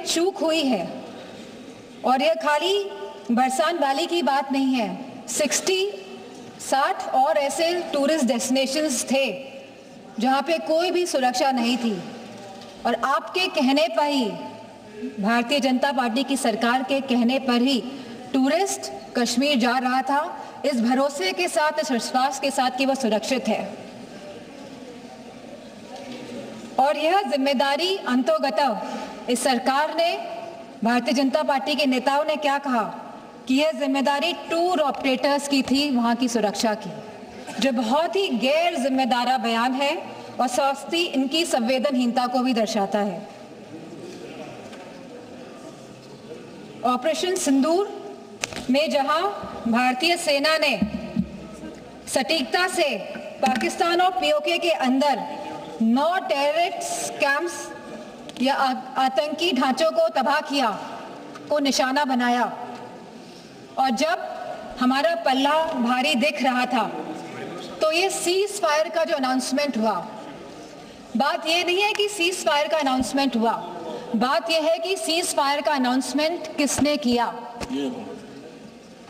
चूक हुई है। और यह खाली बरसान वाली की बात नहीं है, 60 और ऐसे टूरिस्ट डेस्टिनेशंस थे जहां पे कोई भी सुरक्षा नहीं थी, और आपके कहने पर ही, भारतीय जनता पार्टी की सरकार के कहने पर ही टूरिस्ट कश्मीर जा रहा था, इस भरोसे के साथ, इस विश्वास के साथ कि वह सुरक्षित है। और यह जिम्मेदारी अंतोगत इस सरकार ने, भारतीय जनता पार्टी के नेताओं ने क्या कहा कि यह जिम्मेदारी टूर ऑपरेटर्स की थी, वहां की सुरक्षा की, जो बहुत ही गैर जिम्मेदारा बयान है और साथ ही इनकी संवेदनहीनता को भी दर्शाता है। ऑपरेशन सिंदूर में जहां भारतीय सेना ने सटीकता से पाकिस्तान और पीओके के अंदर 9 टेररिस्ट कैंप्स या आतंकी ढांचों को तबाह किया, को निशाना बनाया, और जब हमारा पल्ला भारी दिख रहा था तो ये सीज फायर का जो अनाउंसमेंट हुआ, बात ये नहीं है कि सीज फायर का अनाउंसमेंट हुआ, बात यह है कि सीज फायर का अनाउंसमेंट किसने किया।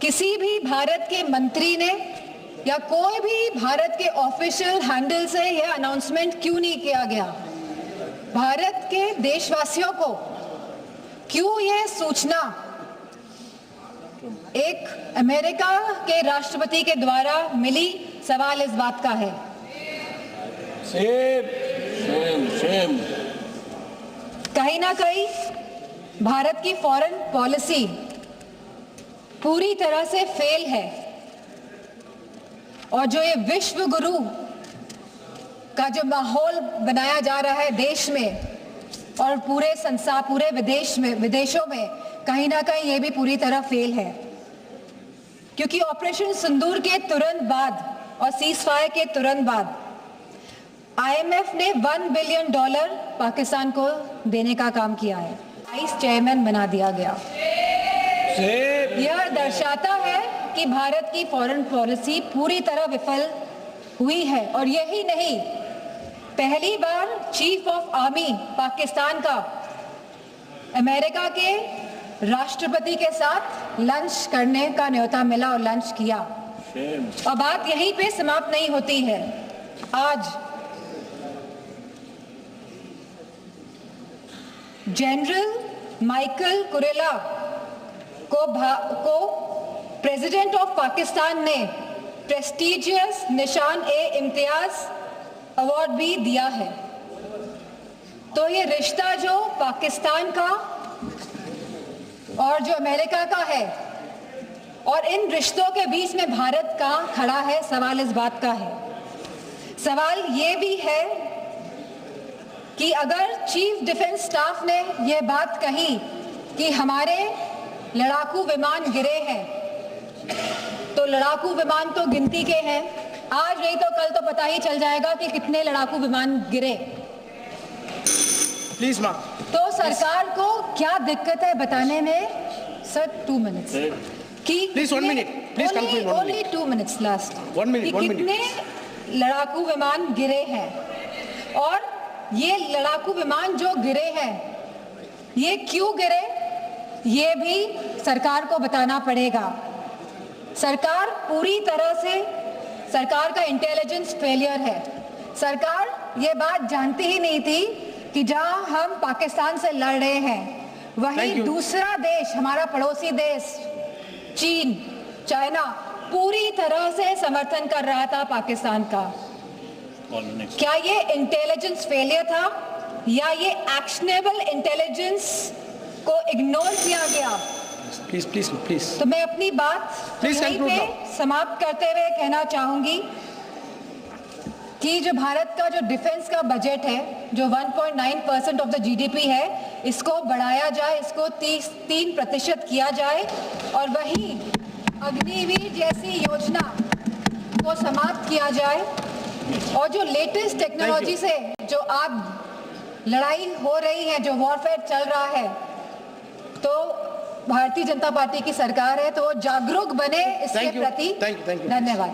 किसी भी भारत के मंत्री ने या कोई भी भारत के ऑफिशियल हैंडल से यह अनाउंसमेंट क्यों नहीं किया गया। भारत के देशवासियों को क्यों यह सूचना एक अमेरिका के राष्ट्रपति के द्वारा मिली, सवाल इस बात का है। सेम। कहीं ना कहीं भारत की फॉरेन पॉलिसी पूरी तरह से फेल है, और जो ये विश्व गुरु का जो माहौल बनाया जा रहा है देश में और पूरे संसार, पूरे विदेशों में, कहीं ना कहीं ये भी पूरी तरह फेल है। क्योंकि ऑपरेशन सिंदूर के तुरंत बाद और सीज फायर के तुरंत बाद IMF ने $1 बिलियन पाकिस्तान को देने का काम किया है, वाइस चेयरमैन बना दिया गया। यह दर्शाता है कि भारत की फॉरेन पॉलिसी पूरी तरह विफल हुई है। और यही नहीं, पहली बार चीफ ऑफ आर्मी पाकिस्तान का अमेरिका के राष्ट्रपति के साथ लंच करने का न्योता मिला और लंच किया। और बात यहीं पे समाप्त नहीं होती है। आज जनरल माइकल कुरेला को प्रेसिडेंट ऑफ पाकिस्तान ने प्रेस्टिजियस निशान-ए-इम्तियाज अवार्ड भी दिया है। तो ये रिश्ता जो पाकिस्तान का और जो अमेरिका का है, और इन रिश्तों के बीच में भारत का खड़ा है, सवाल इस बात का है। सवाल ये भी है कि अगर चीफ डिफेंस स्टाफ ने यह बात कही कि हमारे लड़ाकू विमान गिरे हैं, तो लड़ाकू विमान तो गिनती के हैं, आज नहीं तो कल तो पता ही चल जाएगा कि कितने लड़ाकू विमान गिरे। प्लीज मां। तो सरकार को क्या दिक्कत है बताने में, सर 2 मिनट्स कि please 1 minute, please conclude. Only 2 minutes last. 1 minute. कितने लड़ाकू विमान गिरे हैं, और ये लड़ाकू विमान जो गिरे हैं ये क्यों गिरे, ये भी सरकार को बताना पड़ेगा। सरकार पूरी तरह से, सरकार का इंटेलिजेंस फेलियर है। सरकार ये बात जानती ही नहीं थी कि जहां हम पाकिस्तान से लड़ रहे हैं, वहीं दूसरा देश, हमारा पड़ोसी देश चीन, चाइना, पूरी तरह से समर्थन कर रहा था पाकिस्तान का। क्या ये इंटेलिजेंस फेलियर था, या ये एक्शनेबल इंटेलिजेंस को इग्नोर किया गया? प्लीज। तो मैं अपनी बात यहीं पे समाप्त करते हुए कहना चाहूंगी कि जो भारत का जो डिफेंस का बजट है, जो 1.9% ऑफ द GDP है, इसको बढ़ाया जाए, इसको 3% किया जाए, और वहीं अग्निवीर जैसी योजना को समाप्त किया जाए। और जो लेटेस्ट टेक्नोलॉजी से जो आज लड़ाई हो रही है, जो वॉरफेयर चल रहा है, तो भारतीय जनता पार्टी की सरकार है तो जागरूक बने इसके प्रति। धन्यवाद।